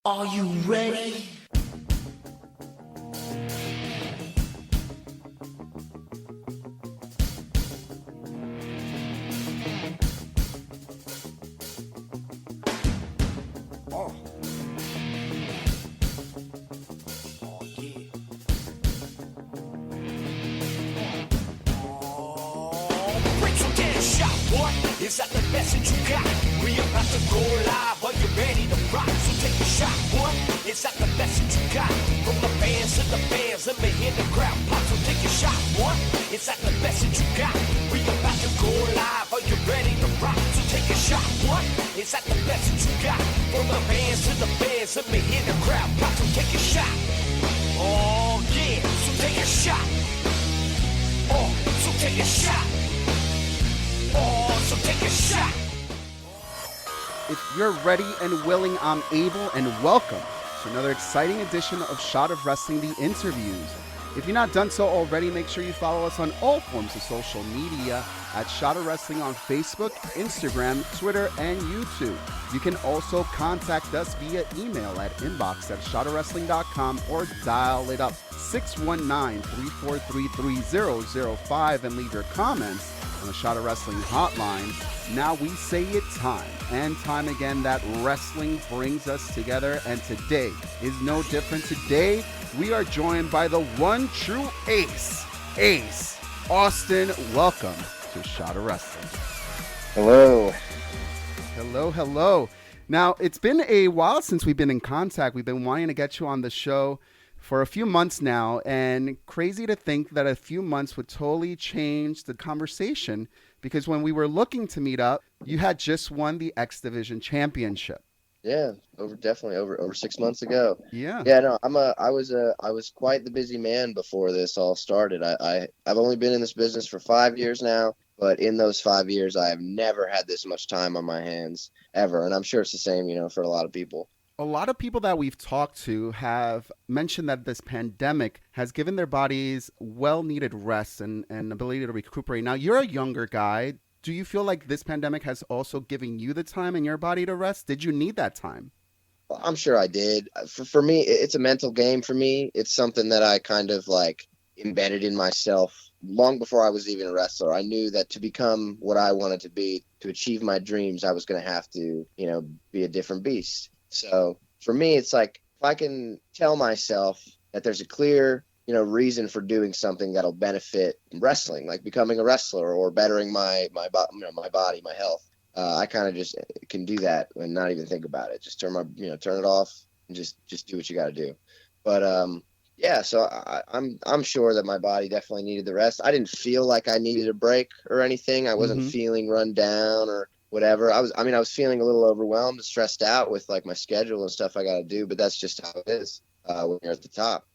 Are you ready? Oh. Oh, yeah. Break some damn shot, boy. Is that the message you got? We about to go live. Are you ready to rock? So take a shot, boy. Is that the message you got? From the fans to the fans, let me hear the crowd pop. So take a shot, boy. Is that the message you got? We about to go live. Are you ready to rock? So take a shot, boy. Is that the message you got? From the fans to the fans, let me hear the crowd pop. So take a shot. Oh yeah. So take a shot. Oh, so take a shot. Oh, so take a shot. If you're ready and willing, I'm able, and welcome to another exciting edition of Shot of Wrestling, the interviews. If you're not done so already, make sure you follow us on all forms of social media at Shot of Wrestling on Facebook, Instagram, Twitter, and YouTube. You can also contact us via email at inbox@shotofwrestling.com or dial it up 619-343-3005 and leave your comments on the Shot of Wrestling hotline. Now we say it time and time again that wrestling brings us together, and today is no different. Today we are joined by the one true Ace Austin. Welcome to Shot of Wrestling. Hello. Hello. Now, it's been a while since we've been in contact. We've been wanting to get you on the show for a few months now, and crazy to think that a few months would totally change the conversation, because when we were looking to meet up, you had just won the X Division Championship. Yeah, definitely over 6 months ago. Yeah. Yeah, no, I was quite the busy man before this all started. I've only been in this business for 5 years now, but in those 5 years I have never had this much time on my hands ever, and I'm sure it's the same, for a lot of people. A lot of people that we've talked to have mentioned that this pandemic has given their bodies well-needed rest and ability to recuperate. Now, you're a younger guy. Do you feel like this pandemic has also given you the time in your body to rest? Did you need that time? Well, I'm sure I did. For me, it's a mental game for me. It's something that I kind of like embedded in myself long before I was even a wrestler. I knew that to become what I wanted to be, to achieve my dreams, I was going to have to, be a different beast. So for me, it's like if I can tell myself that there's a clear, reason for doing something that'll benefit wrestling, like becoming a wrestler or bettering my body, my health. I kind of just can do that and not even think about it. Just turn it off and just do what you got to do. But yeah, so I'm sure that my body definitely needed the rest. I didn't feel like I needed a break or anything. I wasn't feeling run down or whatever. I was feeling a little overwhelmed and stressed out with like my schedule and stuff I got to do, but that's just how it is when you're at the top.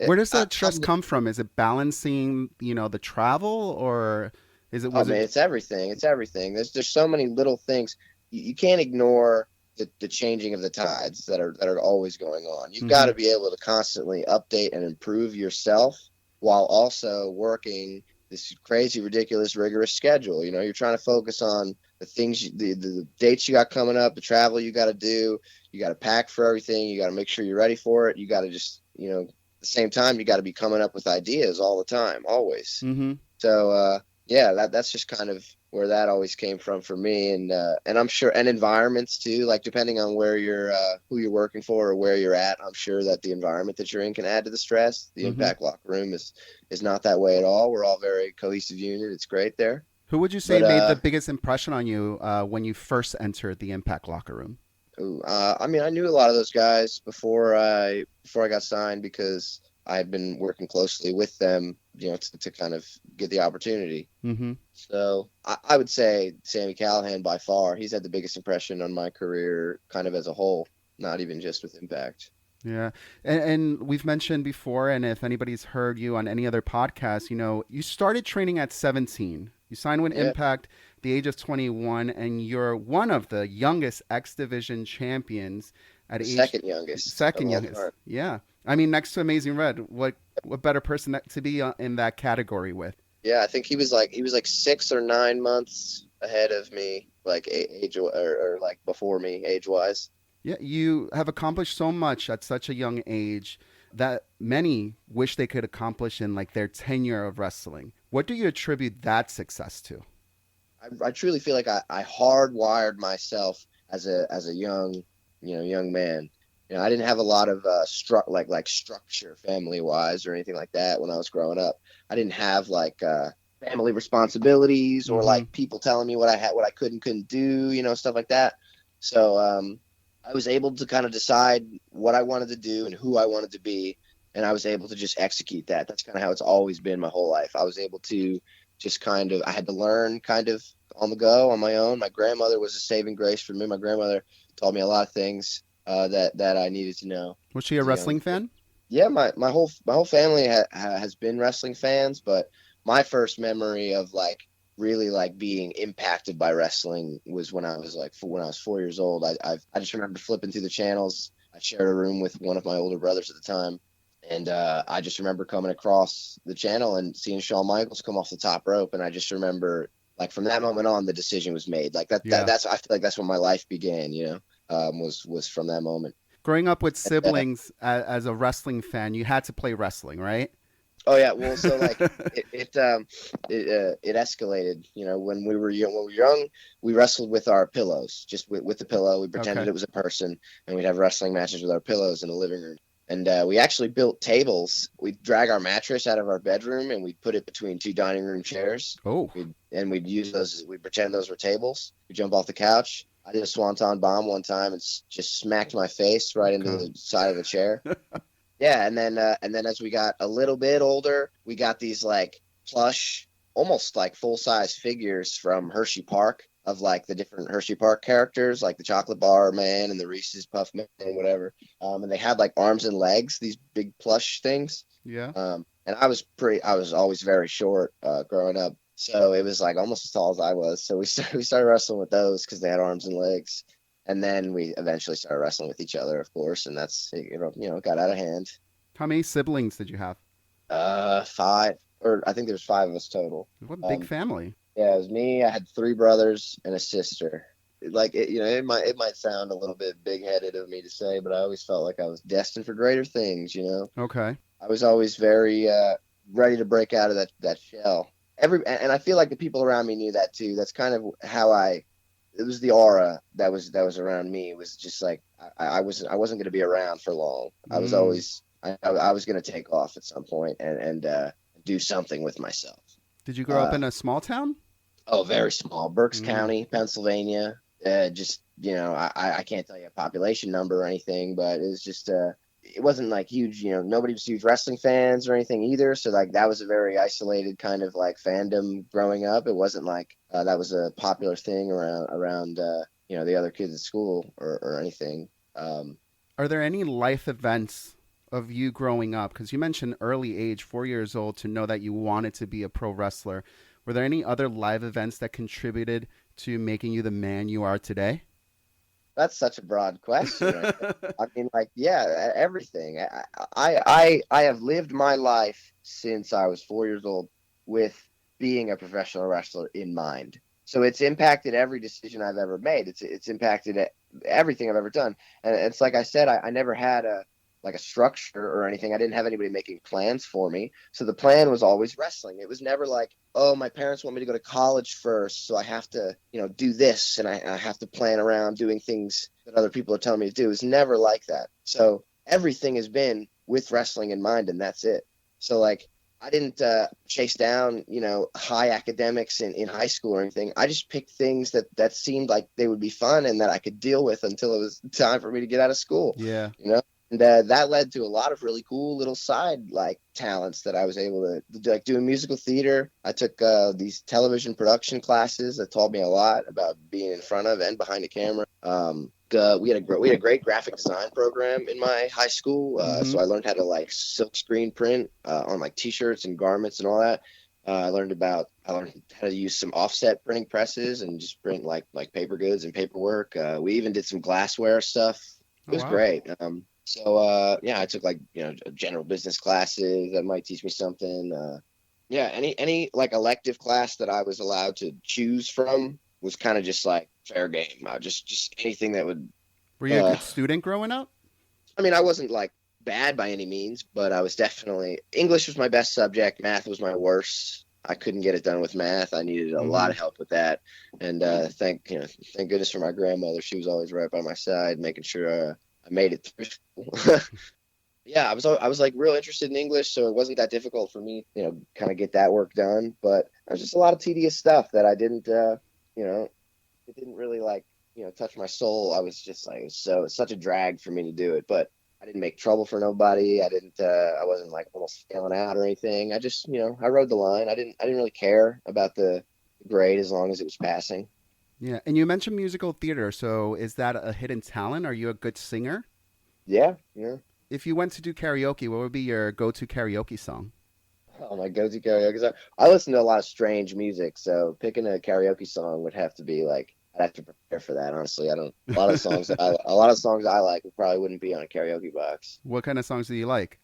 Where does that stress come from? Is it balancing, the travel, or is it? It's everything. It's everything. There's so many little things. You can't ignore the changing of the tides that are always going on. You've got to be able to constantly update and improve yourself while also working this crazy, ridiculous, rigorous schedule. You're trying to focus on the things, the dates you got coming up, the travel you got to do. You got to pack for everything. You got to make sure you're ready for it. You got to just, at the same time, you got to be coming up with ideas all the time, always. So, yeah, that's just kind of where that always came from for me. And I'm sure, and environments too, like depending on where you're, who you're working for or where you're at, I'm sure that the environment that you're in can add to the stress. The Impact locker room is not that way at all. We're all very cohesive unit. It's great there. Who would you say made the biggest impression on you when you first entered the Impact locker room? I knew a lot of those guys before I got signed because I had been working closely with them, to kind of get the opportunity. So I would say Sami Callihan by far. He's had the biggest impression on my career kind of as a whole, not even just with Impact. Yeah. And we've mentioned before, and if anybody's heard you on any other podcast, you started training at 17. You signed with Impact at the age of 21, and you're one of the youngest X Division champions at Second youngest. Yeah. Next to Amazing Red, what better person to be in that category with? Yeah, I think he was like 6 or 9 months ahead of me, like age or like before me, age wise. Yeah, you have accomplished so much at such a young age that many wish they could accomplish in like their tenure of wrestling. What do you attribute that success to? I truly feel like I hardwired myself as a young, young man. I didn't have a lot of like structure family wise or anything like that when I was growing up. I didn't have like family responsibilities or Mm-hmm. like people telling me what I could and couldn't do, stuff like that. So I was able to kind of decide what I wanted to do and who I wanted to be, and I was able to just execute that. That's kind of how it's always been my whole life. I was able to just kind of I had to learn kind of on the go on my own. My grandmother was a saving grace for me. My grandmother taught me a lot of things that I needed to know Was she a as a young wrestling kid. fan? Yeah, my whole family has been wrestling fans, but my first memory of like really like being impacted by wrestling was when I was when I was 4 years old. I just remember flipping through the channels. I shared a room with one of my older brothers at the time, and I just remember coming across the channel and seeing Shawn Michaels come off the top rope, and I just remember like from that moment on, the decision was made. Like Yeah. that's I feel like that's when my life began. Was from that moment. Growing up with And, siblings as a wrestling fan, you had to play wrestling, right? oh yeah, well, so like it escalated. When we were young, we wrestled with our pillows, just with the pillow. We pretended Okay. it was a person, and we'd have wrestling matches with our pillows in the living room. And we actually built tables. We'd drag our mattress out of our bedroom and we'd put it between two dining room chairs. Oh, We'd use those. We'd pretend those were tables. We'd jump off the couch. I did a swanton bomb one time and just smacked my face right into okay. the side of the chair. Yeah, and then as we got a little bit older, we got these like plush, almost like full size figures from Hershey Park of like the different Hershey Park characters, like the Chocolate Bar Man and the Reese's Puff Man and whatever. And they had like arms and legs, these big plush things. Yeah. And I was always very short growing up, so it was like almost as tall as I was. So we started wrestling with those because they had arms and legs, and then we eventually started wrestling with each other, of course, and that's it got out of hand. How many siblings did you have? Five, or I think there's five of us total. What a big Um, family. yeah, it was me. I had three brothers and a sister. Like it might sound a little bit big headed of me to say, but I always felt like I was destined for greater things. Okay. I was always very ready to break out of that shell. And I feel like the people around me knew that too. That's kind of how I. It was the aura that was around me. It was just like I wasn't going to be around for long. I was Mm. always I was going to take off at some point and do something with myself. Did you grow up Uh, in a small town? oh, very small, Berks Mm. County, Pennsylvania. Just I can't tell you a population number or anything, but it was just it wasn't like huge. Nobody was huge wrestling fans or anything either. So like that was a very isolated kind of like fandom growing up. It wasn't like that was a popular thing around the other kids at school or anything. Are there any life events of you growing up? Because you mentioned early age, 4 years old, to know that you wanted to be a pro wrestler. Were there any other live events that contributed to making you the man you are today? That's such a broad question, right there. I mean, like, yeah, everything. I have lived my life since I was 4 years old with being a professional wrestler in mind. So it's impacted every decision I've ever made. It's impacted everything I've ever done. And it's like I said, I never had a structure or anything. I didn't have anybody making plans for me. So the plan was always wrestling. It was never like, oh, my parents want me to go to college first, so I have to, do this, and I have to plan around doing things that other people are telling me to do. It was never like that. So everything has been with wrestling in mind, and that's it. So like, I didn't chase down, high academics in high school or anything. I just picked things that seemed like they would be fun and that I could deal with until it was time for me to get out of school. Yeah. You know, and that led to a lot of really cool little side like talents that I was able to do, like doing musical theater. I took these television production classes that taught me a lot about being in front of and behind the camera. We had a great graphic design program in my high school, Mm-hmm. so I learned how to like silk screen print on like t-shirts and garments and all that. I learned how to use some offset printing presses and just print like paper goods and paperwork. We even did some glassware stuff. It Oh, was wow. great. So yeah, I took like general business classes that might teach me something. Yeah, any like elective class that I was allowed to choose from was kind of just like fair game. Just anything that would Were you a Uh, good student growing up? I mean, I wasn't like bad by any means, but I was definitely English was my best subject. Math was my worst. I couldn't get it done with math. I needed a lot Mm-hmm. of help with that, and thank goodness for my grandmother. She was always right by my side, making sure I made it through school. Yeah, I was like real interested in English, so it wasn't that difficult for me, kind of get that work done. But there's just a lot of tedious stuff that I didn't, you know, it didn't really like, touch my soul. I was just like, it's such a drag for me to do it. But I didn't make trouble for nobody. I wasn't like almost failing out or anything. I just, I rode the line. I didn't really care about the grade as long as it was passing. Yeah, and you mentioned musical theater. So is that a hidden talent? Are you a good singer? Yeah, yeah. If you went to do karaoke, what would be your go-to karaoke song? Oh, my go-to karaoke song. I listen to a lot of strange music, so picking a karaoke song would have to be like I'd have to prepare for that. Honestly, I don't. A lot of songs I like probably wouldn't be on a karaoke box. What kind of songs do you like?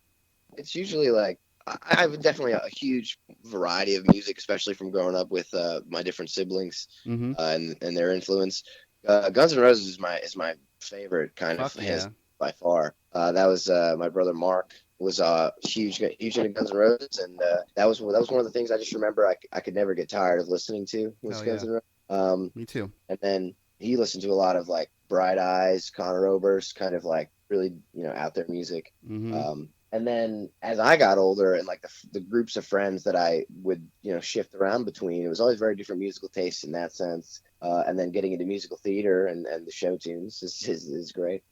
It's usually like I have definitely a huge variety of music, especially from growing up with my different siblings Mm-hmm. and their influence. Guns N' Roses is my favorite kind of Fuck has yeah. by far. That was my brother Mark was huge into Guns N' Roses, and that was one of the things I just remember I could never get tired of listening to was Hell Guns yeah. N' Roses. Me too. And then he listened to a lot of like Bright Eyes, Conor Oberst, kind of like really out there music. Mm-hmm. And then as I got older and like the groups of friends that I would shift around between, it was always very different musical tastes in that sense. And then getting into musical theater and the show tunes is great.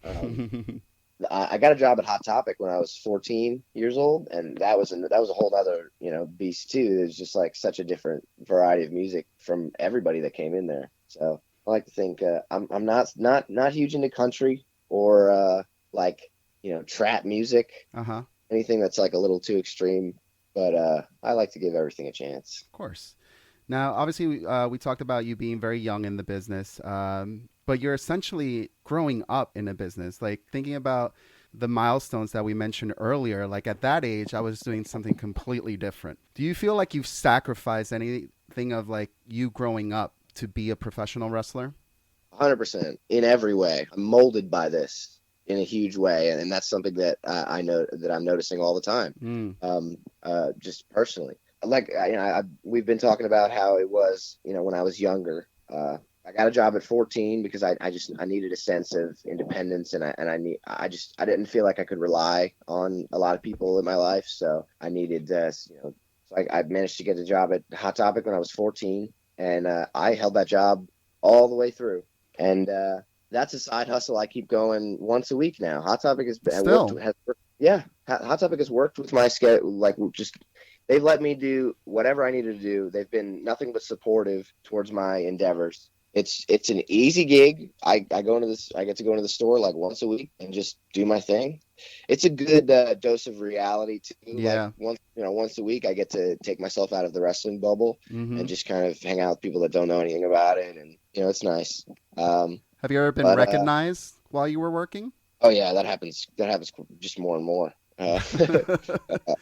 I got a job at Hot Topic when I was 14 years old, and that was a whole other beast too. There's just like such a different variety of music from everybody that came in there. So I like to think I'm not huge into country or like trap music, Uh-huh. anything that's like a little too extreme. But I like to give everything a chance. Of course. Now, obviously, we talked about you being very young in the business, but you're essentially growing up in a business. Like thinking about the milestones that we mentioned earlier, like at that age, I was doing something completely different. Do you feel like you've sacrificed anything of like you growing up to be a professional wrestler? 100% in every way. I'm molded by this in a huge way, and that's something that I know that I'm noticing all the time. Mm. Just personally, like we've been talking about how it was, when I was younger. I got a job at 14 because I needed a sense of independence, and I didn't feel like I could rely on a lot of people in my life, so I needed so I managed to get a job at Hot Topic when I was 14, and I held that job all the way through. And that's a side hustle I keep going once a week now. Hot Topic Still, yeah, Hot Topic has worked with my schedule. Like just they've let me do whatever I needed to do. They've been nothing but supportive towards my endeavors. It's an easy gig. I go into this. I get to go into the store like once a week and just do my thing. It's a good dose of reality too. Like yeah. once a week, I get to take myself out of the wrestling bubble Mm-hmm. and just kind of hang out with people that don't know anything about it, and it's nice. Have you ever been But recognized while you were working? oh yeah, that happens. That happens just more and more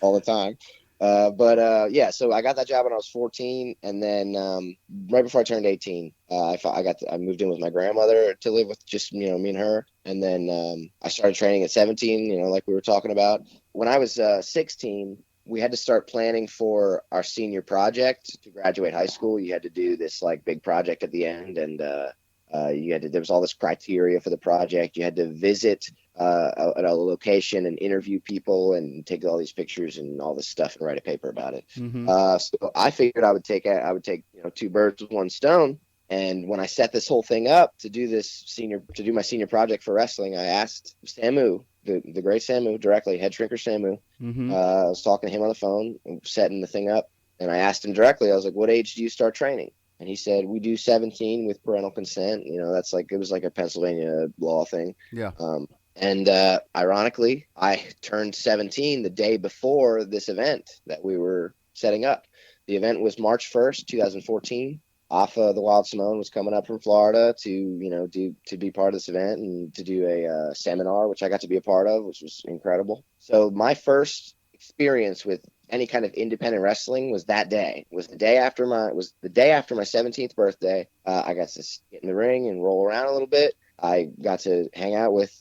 all the time. Yeah, so I got that job when I was 14, and then right before I turned 18, I moved in with my grandmother to live with just me and her, and then I started training at 17. Like we were talking about. When I was 16, we had to start planning for our senior project to graduate high school. You had to do this like big project at the end, and there was all this criteria for the project. You had to visit at a location and interview people and take all these pictures and all this stuff and write a paper about it. Mm-hmm. So I figured I would take two birds with one stone. And when I set this whole thing up to do my senior project for wrestling, I asked Samu, the great Samu, directly, head shrinker Samu. Mm-hmm. I was talking to him on the phone, setting the thing up, and I asked him directly. I was like, "What age do you start training?" And he said, "We do 17 with parental consent." That's like it was like a Pennsylvania law thing. Yeah. And ironically, I turned 17 the day before this event that we were setting up. The event was March 1st, 2014. Afa the Wild Simone was coming up from Florida to to be part of this event and to do a seminar, which I got to be a part of, which was incredible. So my first experience with any kind of independent wrestling was that day. It was the day after my 17th birthday. I got to get in the ring and roll around a little bit. I got to hang out with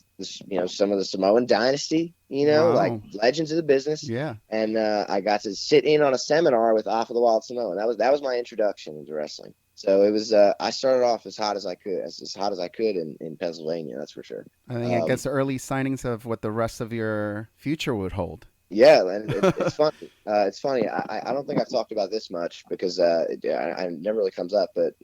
some of the Samoan dynasty, like Wow. legends of the business. Yeah. And I got to sit in on a seminar with Off of the Wild Samoan. That was my introduction into wrestling. So it was I started off as hot as I could, as hot as I could in Pennsylvania, that's for sure. I think it Um, gets early signings of what the rest of your future would hold. Yeah, and it's funny. It's funny. I don't think I've talked about this much because I never really comes up, but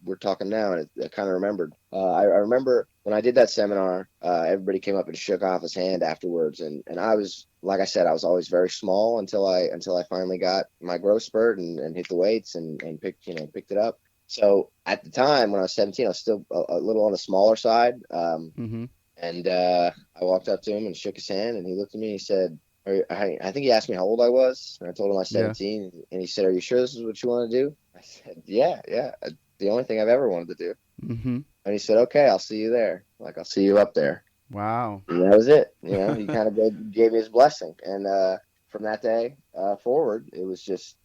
we're talking now, and I kind of remembered. I remember when I did that seminar, everybody came up and shook off his hand afterwards, and I was, like I said, I was always very small until I finally got my growth spurt and hit the weights and picked it up. So at the time when I was 17, I was still a little on the smaller side. Mm-hmm. And I walked up to him and shook his hand, and he looked at me and he said, I think he asked me how old I was, and I told him I was Yeah. 17, and he said, "Are you sure this is what you want to do?" I said, "Yeah, yeah, the only thing I've ever wanted to do." Mm-hmm. And he said, "Okay, I'll see you there. Like, I'll see you up there." Wow. And that was it. He kind of gave me his blessing, and from that day forward, it was just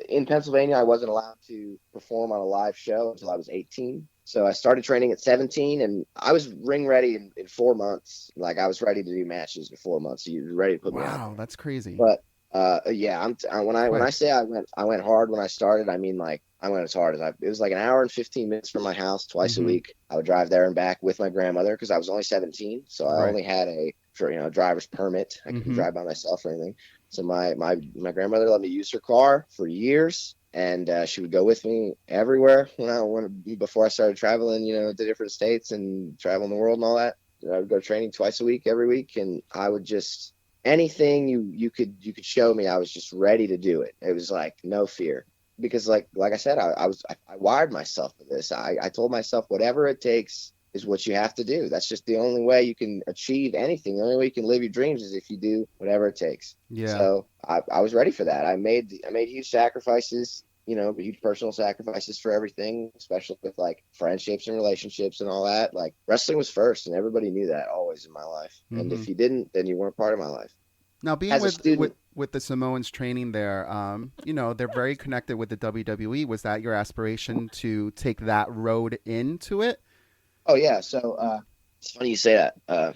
in Pennsylvania. I wasn't allowed to perform on a live show until I was 18. So I started training at 17, and I was ring ready in 4 months. Like, I was ready to do matches in 4 months. So you were ready to put me out Wow, there. that's crazy. But yeah, when I Quick. say I went hard when I started, I mean, like, I went as hard as it was like an hour and 15 minutes from my house twice a Mm-hmm. week. I would drive there and back with my grandmother because I was only 17, so I Right. only had a driver's permit. I couldn't Mm-hmm. drive by myself or anything. So my grandmother let me use her car for years, and she would go with me everywhere before I started traveling, to different states and traveling the world and all that. I would go training twice a week, every week, and I would just anything you could show me, I was just ready to do it. It was like no fear because like I said, I wired myself for this. I told myself whatever it takes is what you have to do. That's just the only way you can achieve anything. The only way you can live your dreams is if you do whatever it takes. Yeah. So I was ready for that. I made huge sacrifices, huge personal sacrifices for everything, especially with like friendships and relationships and all that. Like, wrestling was first, and everybody knew that always in my life. And Mm-hmm. if you didn't, then you weren't part of my life. Now, being As a with student, the Samoans training there, they're very connected with the WWE. Was that your aspiration to take that road into it? oh yeah, so it's funny you say that.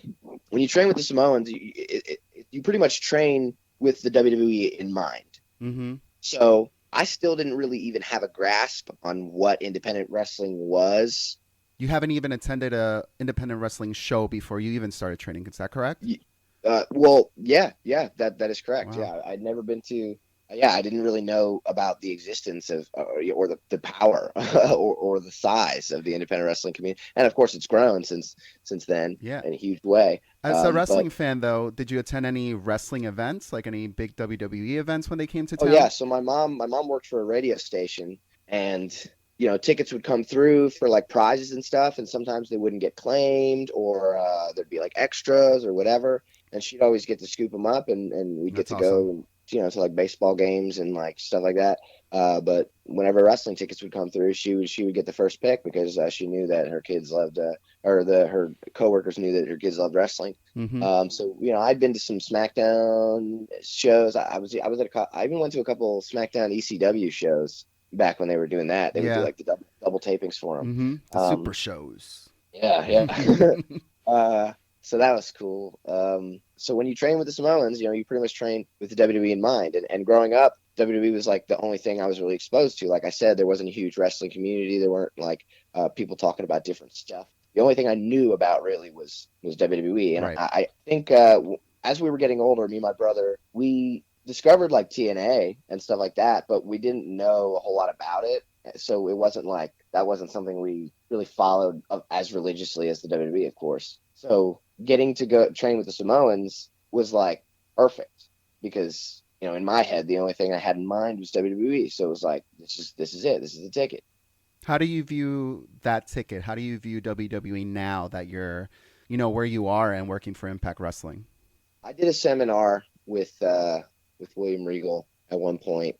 When you train with the Samoans, you pretty much train with the WWE in mind. Mm-hmm. So I still didn't really even have a grasp on what independent wrestling was. You haven't even attended a independent wrestling show before you even started training. Is that correct? Well, yeah, that is correct. Wow. Yeah, I'd never been to. Yeah, I didn't really know about the existence of or the power or the size of the independent wrestling community, and of course, it's grown since then Yeah. in a huge way. As a But wrestling fan, though, did you attend any wrestling events, like any big WWE events when they came to oh yeah, town? so my mom worked for a radio station, and tickets would come through for like prizes and stuff, and sometimes they wouldn't get claimed, or there'd be like extras or whatever, and she'd always get to scoop them up, and we'd get That's to awesome. go, to like baseball games and like stuff like that. But whenever wrestling tickets would come through, she would get the first pick because she knew that her kids loved, her coworkers knew that her kids loved wrestling. Mm-hmm. So I'd been to some SmackDown shows. I even went to a couple SmackDown ECW shows back when they were doing that. They would do Yeah. like the double tapings for them. Mm-hmm. The super shows. Yeah, yeah. So that was cool. So when you train with the Samoans, you pretty much train with the WWE in mind. And growing up, WWE was like the only thing I was really exposed to. Like I said, there wasn't a huge wrestling community. There weren't like people talking about different stuff. The only thing I knew about really was WWE. And Right. I think as we were getting older, me and my brother, we discovered like TNA and stuff like that, but we didn't know a whole lot about it. So it wasn't like that wasn't something we really followed as religiously as the WWE, of course. So getting to go train with the Samoans was like perfect because in my head the only thing I had in mind was WWE. So it was like this is it. This is the ticket. How do you view that ticket? How do you view WWE now that you're, where you are and working for Impact Wrestling? I did a seminar with William Regal at one point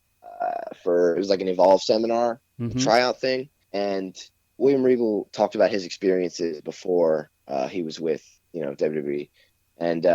for it was like an Evolve seminar, a Mm-hmm. tryout thing, and William Regal talked about his experiences before he was with WWE, and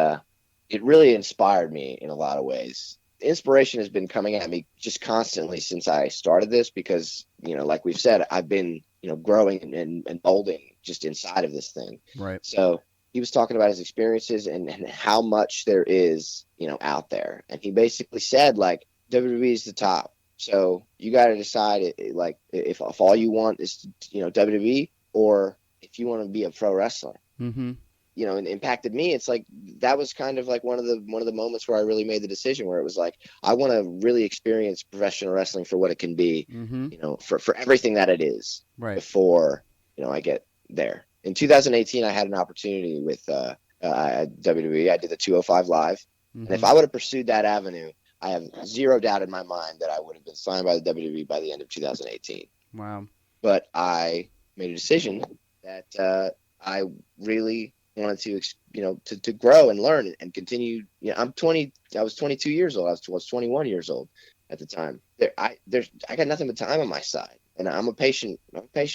it really inspired me in a lot of ways. inspiration has been coming at me just constantly since I started this because, like we've said, I've been, growing and molding just inside of this thing. Right. So he was talking about his experiences and how much there is, out there. And he basically said, like, WWE is the top. So you got to decide, like, if all you want is, WWE, or if you want to be a pro wrestler. Mm-hmm. And impacted me. It's like that was kind of like one of the moments where I really made the decision, where it was like I want to really experience professional wrestling for what it can be, Mm-hmm. for everything that it is, Right. before I get there. In 2018, I had an opportunity with WWE. I did the 205 Live, and if Mm-hmm. I would have pursued that avenue, I have zero doubt in my mind that I would have been signed by the WWE by the end of 2018. Wow. But I made a decision that I really wanted to grow and learn and continue. I was 22 years old. I was 21 years old at the time. I got nothing but time on my side, and I'm a patient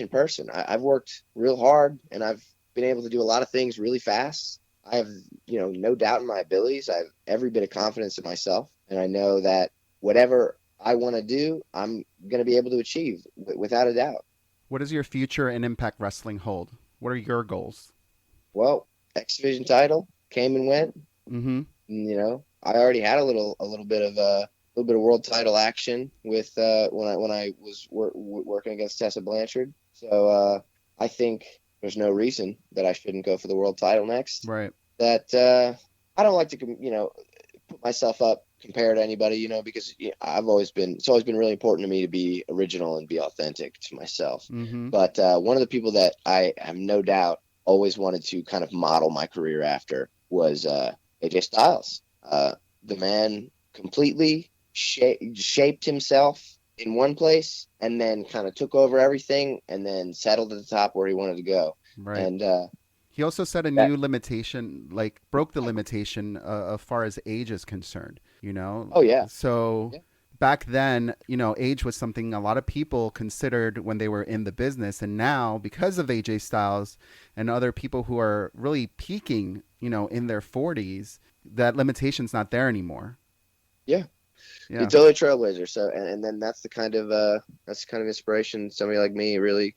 person. I've worked real hard, and I've been able to do a lot of things really fast. I have, no doubt in my abilities. I have every bit of confidence in myself, and I know that whatever I want to do, I'm going to be able to achieve without a doubt. What does your future in Impact Wrestling hold? What are your goals? Well, X Division title came and went. Mm-hmm. And, I already had a little bit of world title action with when I was working against Tessa Blanchard. So I think there's no reason that I shouldn't go for the world title next. Right. That I don't like to put myself up compared to anybody, because it's always been really important to me to be original and be authentic to myself. Mm-hmm. But one of the people that I have no doubt always wanted to kind of model my career after was AJ Styles. The man completely shaped himself in one place and then kind of took over everything and then settled at the top where he wanted to go. Right. And he also set a new limitation, like broke the limitation as far as age is concerned, Oh, yeah. So Yeah. back then, age was something a lot of people considered when they were in the business. And now, because of AJ Styles and other people who are really peaking, in their 40s, that limitation's not there anymore. Yeah. Yeah. He's totally a trailblazer. So, and then that's the kind of inspiration somebody like me really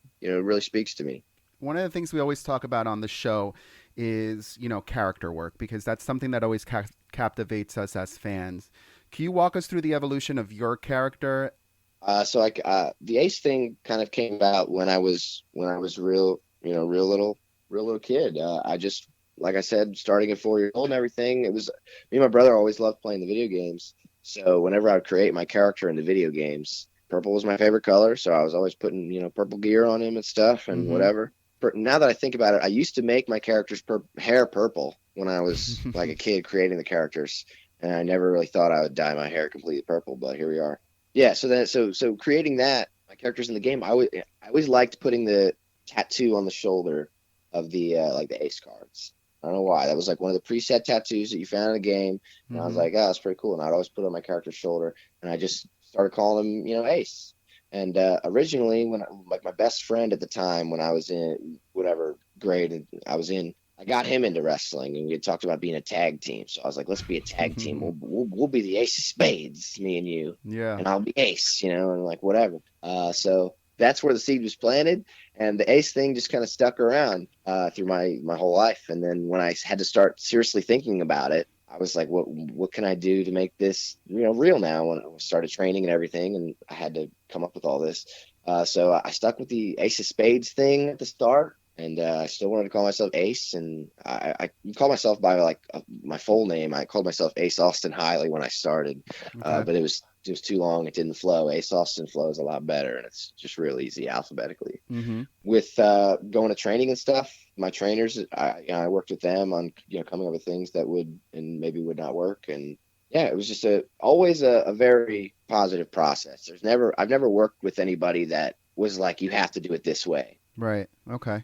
speaks to me. One of the things we always talk about on the show is, character work, because that's something that always captivates us as fans. Can you walk us through the evolution of your character? So the Ace thing kind of came about when I was real little kid. I just, like I said, starting at 4 years old and everything. It was me and my brother always loved playing the video games. So whenever I would create my character in the video games, purple was my favorite color. So I was always putting purple gear on him and stuff and Mm-hmm. whatever. Now that I think about it, I used to make my character's hair purple when I was like a kid creating the characters, and I never really thought I would dye my hair completely purple, but here we are. Yeah, so creating that, my characters in the game, I always liked putting the tattoo on the shoulder of the like the Ace cards. I don't know why. That was like one of the preset tattoos that you found in the game, and I was like, oh, that's pretty cool. And I'd always put it on my character's shoulder, and I just started calling him, Ace. And originally, when my best friend at the time, when I was in whatever grade I was in, I got him into wrestling, and we had talked about being a tag team. So I was like, let's be a tag team. We'll be the Ace of Spades, me and you. Yeah. And I'll be Ace, and like whatever. So that's where the seed was planted, and the Ace thing just kind of stuck around through my whole life. And then when I had to start seriously thinking about it, I was like, what can I do to make this real now? When I started training and everything, and I had to come up with all this. So I stuck with the Ace of Spades thing at the start, and I still wanted to call myself Ace. And I call myself by like my full name. I called myself Ace Austin Hiley when I started, Okay. but it was too long. It didn't flow. Ace Austin flows a lot better, and it's just real easy alphabetically. Mm-hmm. With going to training and stuff, my trainers, I worked with them on coming up with things that would and maybe would not work. And yeah, it was just always a very positive process. I've never worked with anybody that was like, you have to do it this way. Right. Okay.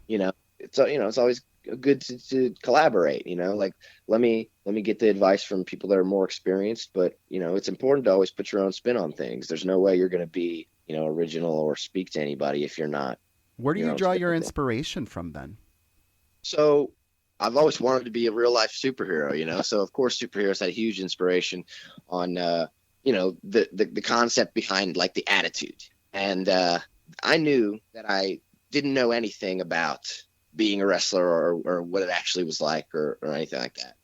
It's always good to collaborate, like let me get the advice from people that are more experienced, but it's important to always put your own spin on things. There's no way you're going to be original or speak to anybody if you're not. Where do you draw your typical. inspiration from then? So I've always wanted to be a real life superhero, so of course superheroes had huge inspiration on the concept behind like the attitude. And I knew that I didn't know anything about being a wrestler or what it actually was like or anything like that.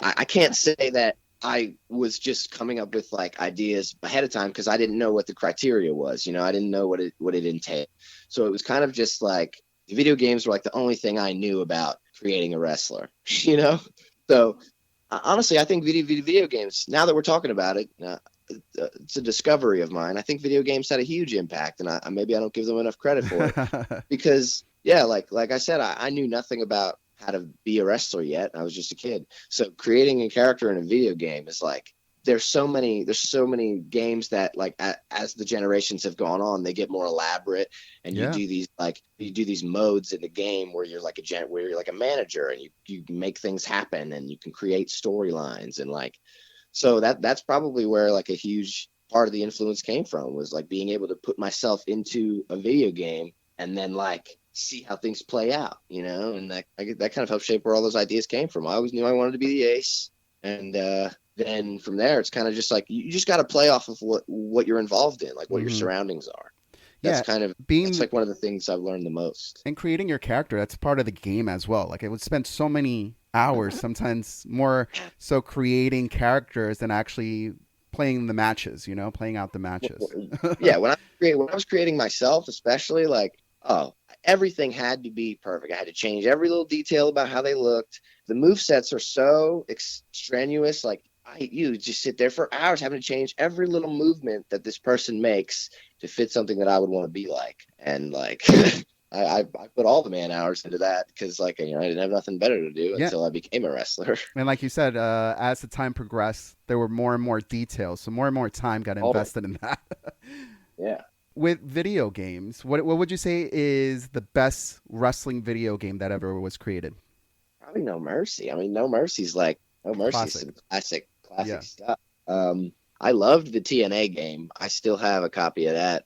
I can't say that I was just coming up with like ideas ahead of time because I didn't know what the criteria was. I didn't know what it entailed. So it was kind of just like the video games were like the only thing I knew about creating a wrestler. So honestly, I think video games. Now that we're talking about it, it's a discovery of mine. I think video games had a huge impact, and maybe I don't give them enough credit for it because, yeah, like I said, I knew nothing about how to be a wrestler yet. I was just a kid. So creating a character in a video game is like there's so many games that like as the generations have gone on, they get more elaborate, and Yeah. you do these modes in the game where you're like a manager, and you make things happen, and you can create storylines, and like so that's probably where like a huge part of the influence came from, was like being able to put myself into a video game and then like see how things play out, and that kind of helped shape where all those ideas came from. I always knew I wanted to be the ace, and then from there it's kind of just like you just got to play off of what you're involved in, like what your surroundings are. Yeah, That's like one of the things I've learned the most. and creating your character, that's part of the game as well. Like, it would spend so many hours, sometimes more so creating characters than actually playing the matches, playing out the matches. Yeah, when I was creating myself, especially, like, everything had to be perfect. I had to change every little detail about how they looked. The move sets are so strenuous. Like, you just sit there for hours having to change every little movement that this person makes to fit something that I would want to be like. And like, I put all the man hours into that because, like, I didn't have nothing better to do until I became a wrestler. And like you said, as the time progressed, there were more and more details, so more and more time got invested in that. Yeah. With video games, what would you say is the best wrestling video game that ever was created? Probably No Mercy. I mean, No Mercy's like No Mercy's some classic stuff. I loved the TNA game. I still have a copy of that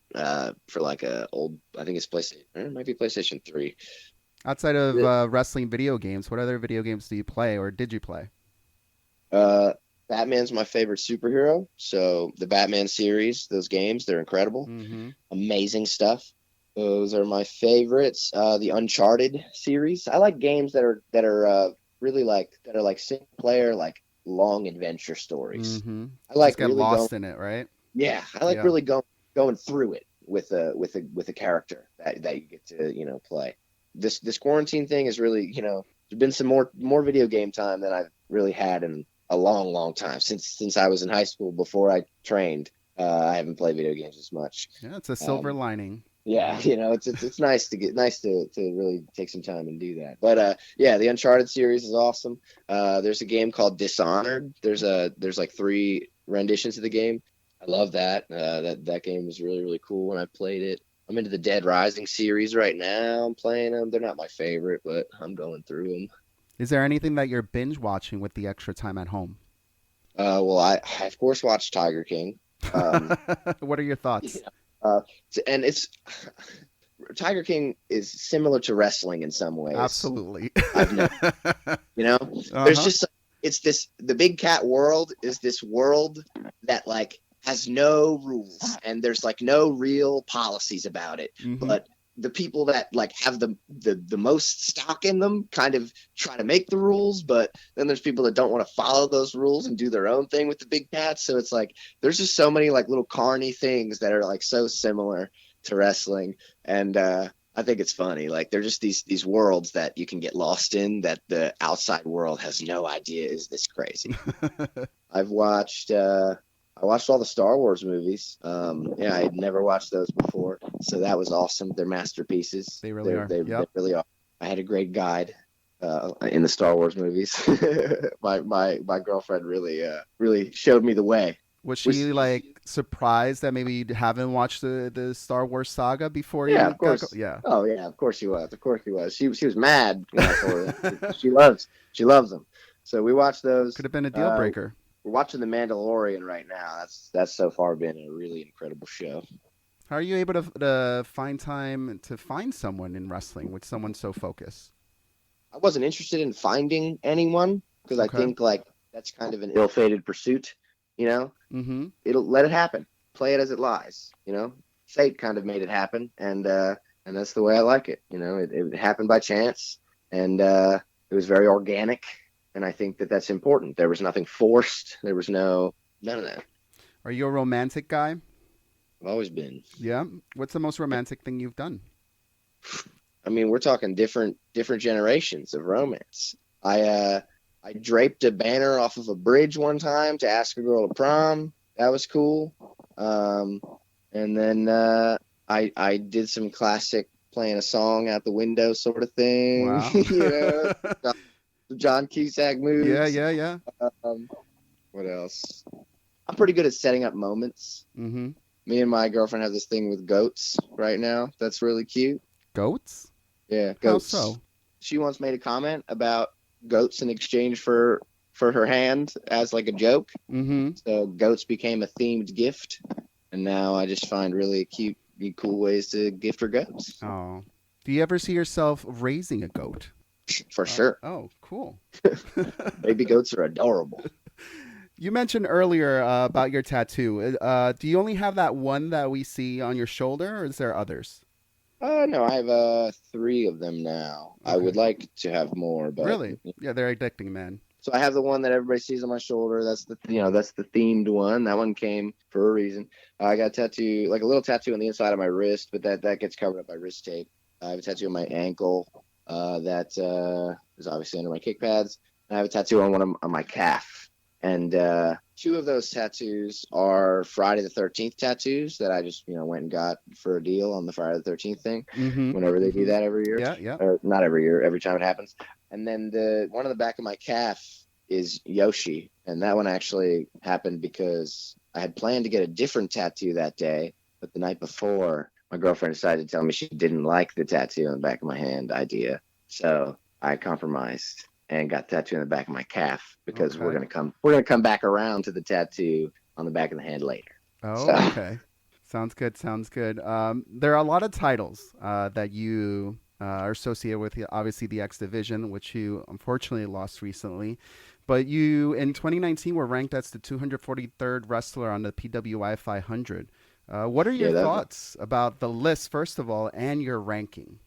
for like a old, I think it's PlayStation. It might be PlayStation 3. Outside of wrestling video games, what other video games do you play or did you play? Batman's my favorite superhero. So the Batman series, those games, they're incredible. Mm-hmm. Amazing stuff. Those are my favorites. The Uncharted series. I like games that are really like single player, like long adventure stories. Mm-hmm. I like just get really lost in it, right? Yeah, I like really going through it with a character that you get to play. This quarantine thing is really there's been some more video game time than I've really had in a long time since I was in high school. Before I trained, I haven't played video games as much. Yeah, it's a silver lining. Yeah, it's nice to really take some time and do that. But yeah, the Uncharted series is awesome. There's a game called Dishonored. There's like 3 renditions of the game. I love that. That game was really, really cool when I played it. I'm into the Dead Rising series right now. I'm playing them. They're not my favorite, but I'm going through them. Is there anything that you're binge watching with the extra time at home? Well, I of course watched Tiger King. What are your thoughts? And Tiger King is similar to wrestling in some ways. Absolutely. I've noticed. There's just the big cat world is this world that like has no rules and there's like no real policies about it. Mm-hmm. But the people that like have the most stock in them kind of try to make the rules, but then there's people that don't want to follow those rules and do their own thing with the big cats. So it's like there's just so many like little carny things that are like so similar to wrestling, and I think it's funny. Like they're just these worlds that you can get lost in that the outside world has no idea is this crazy. I watched all the Star Wars movies. Yeah, I had never watched those before, so that was awesome. They're masterpieces. They really are. They really are. I had a great guide in the Star Wars movies. my girlfriend really showed me the way. Was she like surprised that maybe you haven't watched the Star Wars saga before? Yeah, of course. Yeah. Oh yeah, of course she was. Of course she was. She was mad when I told her. She loves them. So we watched those. Could have been a deal breaker. We're watching The Mandalorian right now. That's so far been a really incredible show. How are you able to find time to find someone in wrestling with someone so focused? I wasn't interested in finding anyone because I think like that's kind of an ill-fated pursuit. you know, Mm-hmm. it'll let it happen. Play it as it lies, you know. Fate kind of made it happen, and that's the way I like it. You know, it happened by chance, and it was very organic, and I think that that's important. There was nothing forced. There was none of that. Are you a romantic guy? I've always been. Yeah. What's the most romantic thing you've done? I mean, we're talking different generations of romance. I draped a banner off of a bridge one time to ask a girl to prom. That was cool. Um, and then I did some classic playing a song out the window sort of thing. Wow. John, John Cusack Yeah, moves. yeah, yeah. Um, what else? I'm pretty good at setting up moments. Mm-hmm. Me and my girlfriend have this thing with goats right now. That's really cute. Goats? Yeah, How goats. so? She once made a comment about goats in exchange for her hand as like a joke. Mm-hmm. So goats became a themed gift, and now I just find really cute, cool ways to gift her goats. Oh. Do you ever see yourself raising a goat? For sure, Oh, cool. baby goats are adorable. You mentioned earlier about your tattoo. Do you only have that one that we see on your shoulder, or is there others? No, I have three of them now. I Okay. would like to have more, but Really? Yeah, they're addicting, man. so I have the one that everybody sees on my shoulder. That's that's the themed one. That one came for a reason. I got a tattoo, like a little tattoo on the inside of my wrist, but that gets covered up by wrist tape. I have a tattoo on my ankle that is obviously under my kick pads. And I have a tattoo on on my calf. And two of those tattoos are Friday the 13th tattoos that I just went and got for a deal on the Friday the 13th thing. Mm-hmm. Whenever they do Mm-hmm. that every year, Yeah, yeah. or not every year, every time it happens. And then the one on the back of my calf is Yoshi, and that one actually happened because I had planned to get a different tattoo that day, but the night before, my girlfriend decided to tell me she didn't like the tattoo on the back of my hand idea. So I compromised and got the tattoo on the back of my calf because Okay. we're gonna come back around to the tattoo on the back of the hand later. So Oh, okay. Sounds good. Sounds good. There are a lot of titles that you are associated with. Obviously, the X Division, which you unfortunately lost recently. But you, in 2019, were ranked as the 243rd wrestler on the PWI 500. What are your yeah, that thoughts about the list, first of all, and your ranking?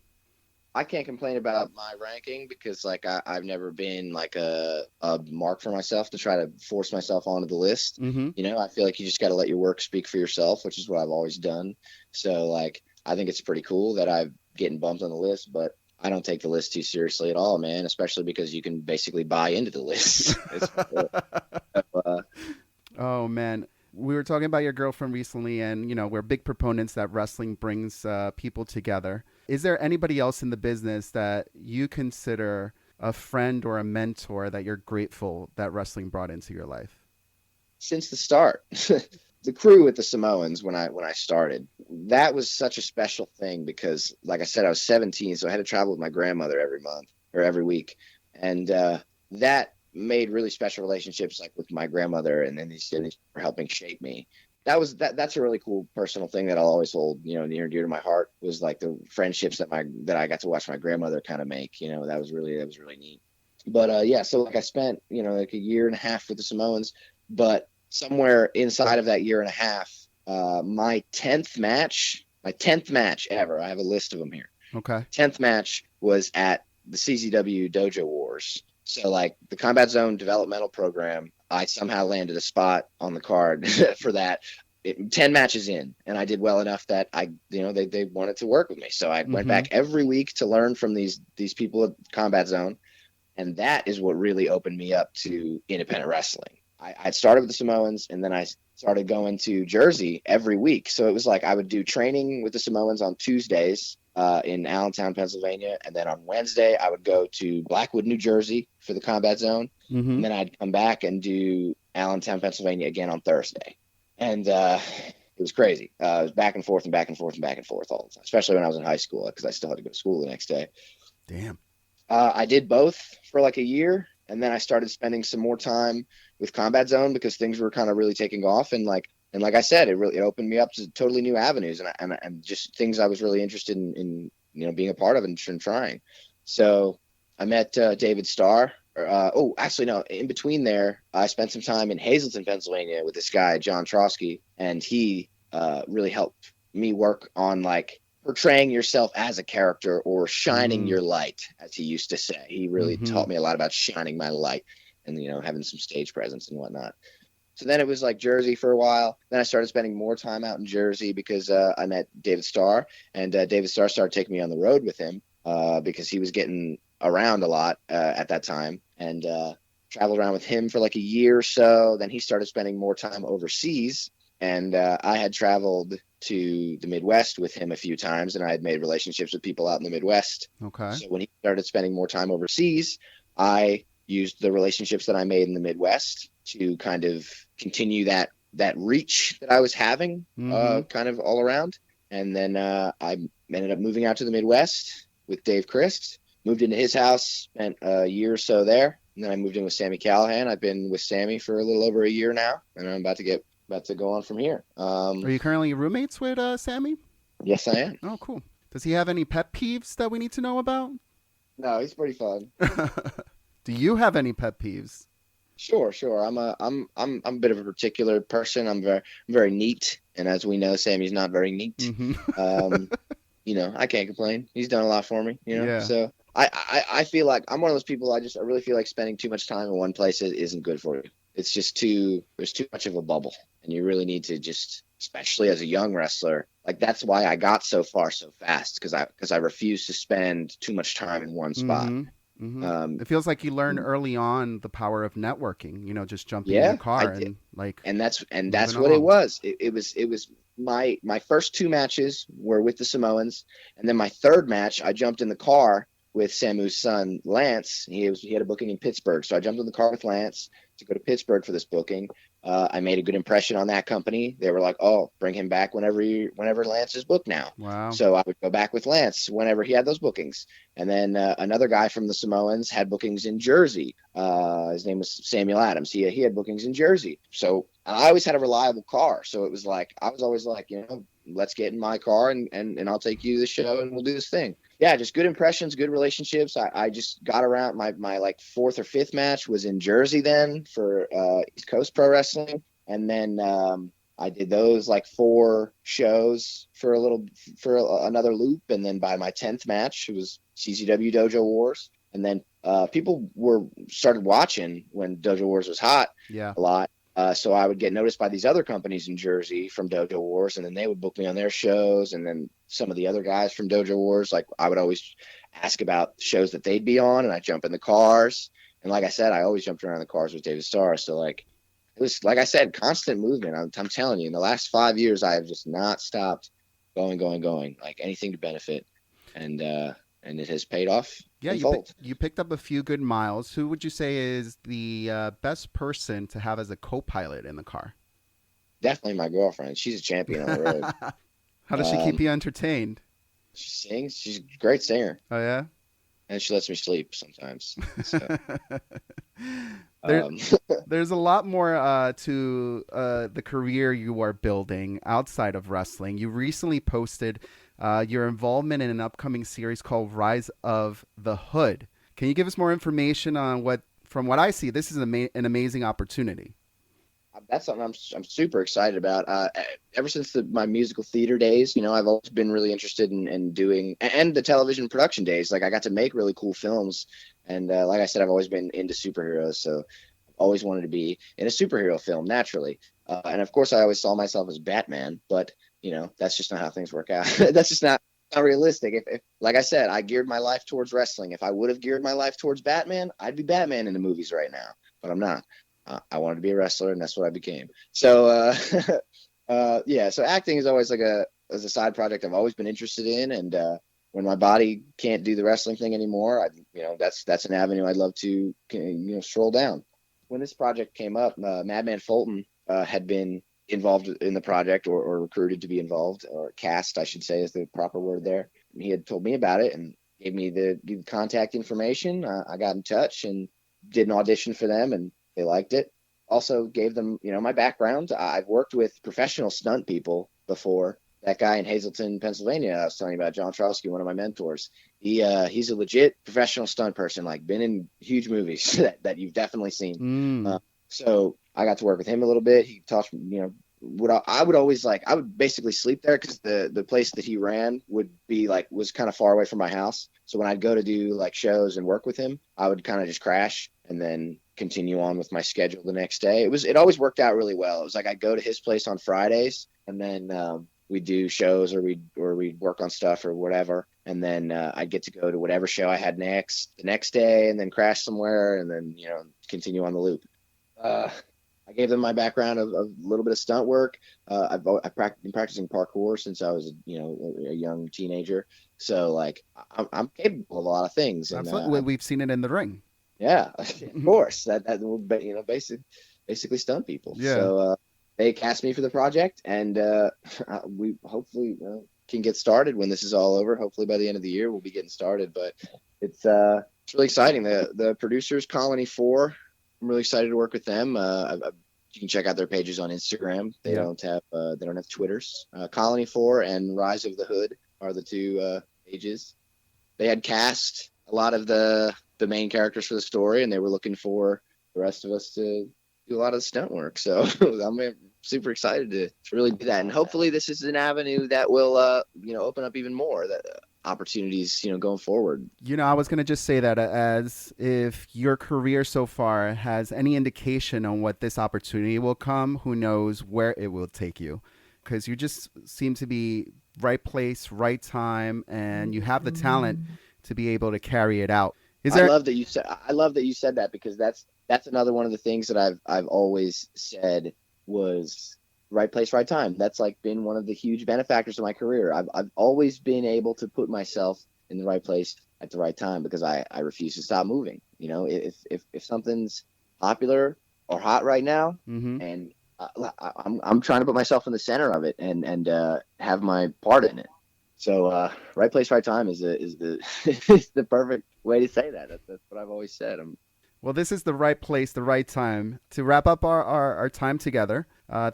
I can't complain about my ranking because like I've never been like a mark for myself to try to force myself onto the list. Mm-hmm. I feel like you just got to let your work speak for yourself, which is what I've always done. So like I think it's pretty cool that I'm getting bumped on the list, but I don't take the list too seriously at all, man. Especially because you can basically buy into the list. Uh, Oh man, we were talking about your girlfriend recently, and we're big proponents that wrestling brings people together. Is there anybody else in the business that you consider a friend or a mentor that you're grateful that wrestling brought into your life? since the start. The crew with the Samoans when I started, that was such a special thing because, like I said, I was 17, so I had to travel with my grandmother every month or every week, and that made really special relationships, like with my grandmother, and then these were helping shape me. That's a really cool personal thing that I'll always hold, near and dear to my heart. Was like the friendships that I got to watch my grandmother kind of make. That was really neat. But yeah, so like I spent like a year and a half with the Samoans, but somewhere inside of that year and a half, my tenth match ever. I have a list of them here. Okay. 10th match was at the CZW Dojo Wars. So like the Combat Zone developmental program, I somehow landed a spot on the card for that. 10 matches in, and I did well enough that they wanted to work with me. So I went Mm-hmm. back every week to learn from these people at Combat Zone, and that is what really opened me up to independent wrestling. I started with the Samoans, and then I started going to Jersey every week. So it was like I would do training with the Samoans on Tuesdays in Allentown, Pennsylvania, and then on Wednesday I would go to Blackwood, New Jersey for the Combat Zone, Mm-hmm. and then I'd come back and do Allentown, Pennsylvania again on Thursday, and it was crazy. It was back and forth and back and forth and back and forth all the time, especially when I was in high school because I still had to go to school the next day. Damn. I did both for like a year, and then I started spending some more time with Combat Zone because things were kind of really taking off, and like I said, it opened me up to totally new avenues and just things I was really interested in being a part of and trying. So I met David Starr Actually, no. In between there, I spent some time in Hazleton, Pennsylvania, with this guy John Trosky, and he really helped me work on like portraying yourself as a character or shining Mm. your light, as he used to say. He really Mm-hmm. taught me a lot about shining my light and having some stage presence and whatnot. So then it was like Jersey for a while. Then I started spending more time out in Jersey because I met David Starr, and David Starr started taking me on the road with him because he was getting around a lot at that time, and traveled around with him for like a year or so. Then he started spending more time overseas, and I had traveled to the Midwest with him a few times, and I had made relationships with people out in the Midwest. Okay. So when he started spending more time overseas, I used the relationships that I made in the Midwest to kind of continue that reach that I was having, Mm-hmm. kind of all around. And then I ended up moving out to the Midwest with Dave Christ. Moved into his house, spent a year or so there, and then I moved in with Sammy Callahan. I've been with Sammy for a little over a year now, and I'm about to go on from here. Are you currently roommates with Sammy? Yes, I am. Oh, cool. Does he have any pet peeves that we need to know about? No, he's pretty fun. Do you have any pet peeves? Sure, sure. I'm a bit of a particular person. I'm very neat, and as we know, Sammy's not very neat. Mm-hmm. Um, I can't complain. He's done a lot for me, Yeah. So I feel like I'm one of those people. I really feel like spending too much time in one place isn't good for you. It's just there's too much of a bubble, and you really need to just, especially as a young wrestler, like that's why I got so far so fast, because I refuse to spend too much time in one spot. Mm-hmm. Mm-hmm. Um, It feels like you learned early on the power of networking. Just jumping in a yeah, I car did. and like And that's moving what it along. was. It was my first two matches were with the Samoans, and then my third match I jumped in the car with Samu's son Lance. He had a booking in Pittsburgh, so I jumped in the car with Lance to go to Pittsburgh for this booking. I made a good impression on that company. They were like, "Oh, bring him back whenever Lance is booked now." Wow. So I would go back with Lance whenever he had those bookings. And then another guy from the Samoans had bookings in Jersey. His name was Samuel Adams. He had bookings in Jersey. So I always had a reliable car. So it was like I was always like, let's get in my car and I'll take you to the show and we'll do this thing. Yeah, just good impressions, good relationships. I just got around. My like fourth or fifth match was in Jersey then for East Coast Pro Wrestling, and then I did those like four shows for another loop, and then by my 10th match, it was CCW Dojo Wars, and then people started watching when Dojo Wars was hot Yeah. a lot. So I would get noticed by these other companies in Jersey from Dojo Wars, and then they would book me on their shows. And then some of the other guys from Dojo Wars, like I would always ask about shows that they'd be on, and I'd jump in the cars. And like I said, I always jumped around the cars with David Starr. So like it was, like I said, constant movement. I'm telling you, in the last 5 years, I have just not stopped going, like anything to benefit, and it has paid off Yeah, in full. you picked up a few good miles. Who would you say is the best person to have as a co-pilot in the car? Definitely my girlfriend. She's a champion on the road. How does she keep you entertained? She sings. She's a great singer, Oh yeah. and she lets me sleep sometimes. So, There, um, there's a lot more to the career you are building outside of wrestling. You recently posted your involvement in an upcoming series called Rise of the Hood. Can you give us more information on from what I see, this is an amazing opportunity? that's something I'm super excited about. Ever since my musical theater days, I've always been really interested in doing, and the television production days. Like I got to make really cool films, and like I said, I've always been into superheroes, so I've always wanted to be in a superhero film naturally. And of course, I always saw myself as Batman, but that's just not how things work out. That's just not realistic. If like I said, I geared my life towards wrestling. If I would have geared my life towards Batman, I'd be Batman in the movies right now, but I'm not. I wanted to be a wrestler, and that's what I became. So, yeah. So acting is always like as a side project I've always been interested in, and when my body can't do the wrestling thing anymore, that's an avenue I'd love to stroll down. When this project came up, Madman Fulton had been involved in the project, or recruited to be involved, or cast, I should say, is the proper word there. He had told me about it and gave me the contact information. I got in touch and did an audition for them, and they liked it. Also gave them, my background. I've worked with professional stunt people before, that guy in Hazleton, Pennsylvania, I was telling you about, John Charlesky, one of my mentors. He's a legit professional stunt person, like been in huge movies that you've definitely seen. Mm. So I got to work with him a little bit. He taught me, what I would always like. I would basically sleep there because the place that he ran would be like was kind of far away from my house. So when I'd go to do like shows and work with him, I would kind of just crash and then continue on with my schedule the next day. It always worked out really well. It was like I'd go to his place on Fridays and then we'd do shows or we'd work on stuff or whatever. And then I'd get to go to whatever show I had the next day and then crash somewhere and then, continue on the loop. I gave them my background of a little bit of stunt work. I've been practicing parkour since I was, a young teenager. So like I'm capable of a lot of things. And, Absolutely. We've seen it in the ring. Yeah, of course. That will be, basically stunt people. Yeah. So they cast me for the project, and we hopefully can get started when this is all over. Hopefully by the end of the year we'll be getting started. But it's really exciting. The producers, Colony 4. I'm really excited to work with them. You can check out their pages on Instagram. They don't have Twitters. Colony 4 and Rise of the Hood are the two pages. They had cast a lot of the main characters for the story, and they were looking for the rest of us to do a lot of the stunt work. So I'm super excited to really do that. And hopefully this is an avenue that will, open up even more opportunities, going forward. I was going to just say that as if your career so far has any indication on what this opportunity will come, who knows where it will take you. Because you just seem to be right place, right time, and you have the talent to be able to carry it out. I love that you said that because that's another one of the things that I've always said was right place, right time. That's like been one of the huge benefactors of my career. I've always been able to put myself in the right place at the right time because I refuse to stop moving. If something's popular or hot right now, and I'm trying to put myself in the center of it and have my part in it. So right place, right time is the perfect way to say that. That's what I've always said. Well, this is the right place, the right time to wrap up our time together.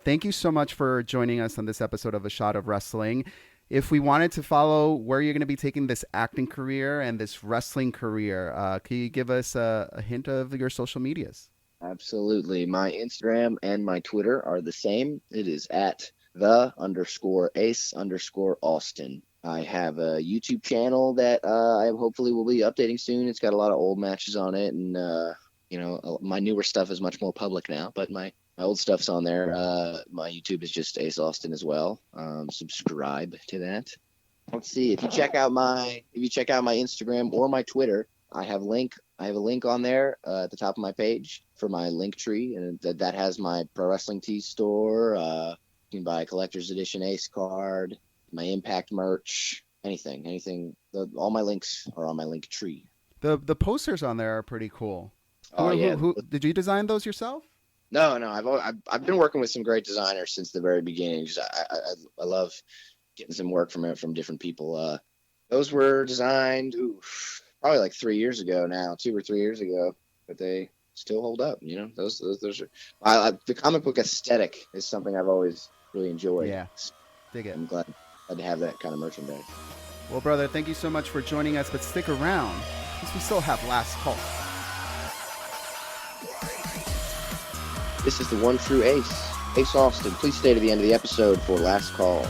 Thank you so much for joining us on this episode of A Shot of Wrestling. If we wanted to follow where you're going to be taking this acting career and this wrestling career, can you give us a hint of your social medias? Absolutely. My Instagram and my Twitter are the same. It is at _Ace_Austin. I have a YouTube channel that I hopefully will be updating soon. It's got a lot of old matches on it, and my newer stuff is much more public now. But my old stuff's on there. My YouTube is just Ace Austin as well. Subscribe to that. Let's see if you check out my Instagram or my Twitter. I have a link on there at the top of my page for my link tree, and that has my pro wrestling tee store. You can buy a collector's edition Ace card, my Impact merch, anything. All my links are on my link tree. The posters on there are pretty cool. Yeah. Who did you design those yourself? No. I've been working with some great designers since the very beginning. I love getting some work from different people. Those were designed probably like 3 years ago now, 2 or 3 years ago, but they still hold up. Those are the comic book aesthetic is something I've always really enjoyed. Yeah, dig it. I'm glad to have that kind of merchandise. Well, brother, thank you so much for joining us, but stick around because we still have last call. This is the one true Ace Austin. Please stay to the end of the episode for last call.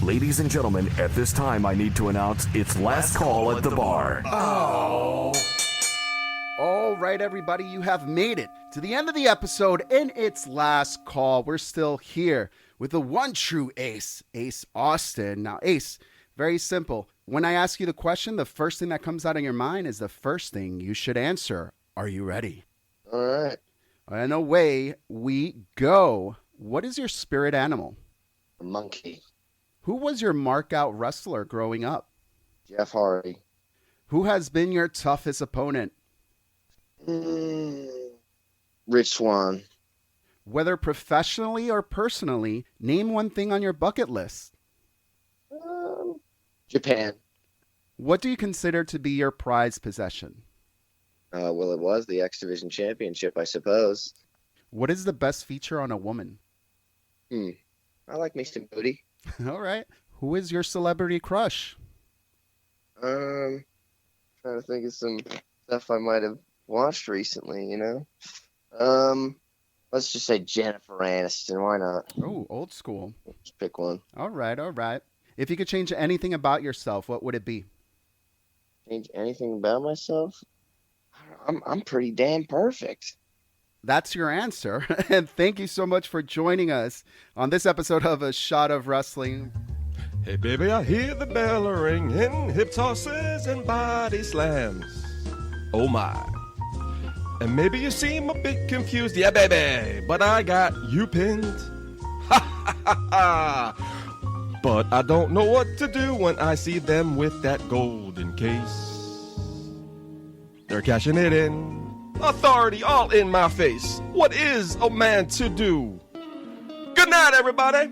Ladies and gentlemen, at this time I need to announce it's last call at the bar. Oh. All right, everybody, you have made it to the end of the episode in its last call. We're still here with the one true Ace Austin. Now, Ace, very simple. When I ask you the question, the first thing that comes out of your mind is the first thing you should answer. Are you ready? All right. And away we go. What is your spirit animal? A monkey. Who was your mark-out wrestler growing up? Jeff Hardy. Who has been your toughest opponent? Rich Swann. Whether professionally or personally, name one thing on your bucket list. Japan. What do you consider to be your prized possession? Well, it was the X Division Championship, I suppose. What is the best feature on a woman? I like me some booty. All right. Who is your celebrity crush? Trying to think of some stuff I might have watched recently, you know? Let's just say Jennifer Aniston. Why not? Oh, old school. Just pick one. All right, all right. If you could change anything about yourself, what would it be? Change anything about myself? I'm pretty damn perfect. That's your answer. And thank you so much for joining us on this episode of A Shot of Wrestling. Hey baby, I hear the bell ringing, hip tosses and body slams. Oh my. And maybe you seem a bit confused, yeah baby, but I got you pinned. Ha ha ha ha. But I don't know what to do when I see them with that golden case. They're cashing it in. Authority all in my face. What is a man to do? Good night, everybody.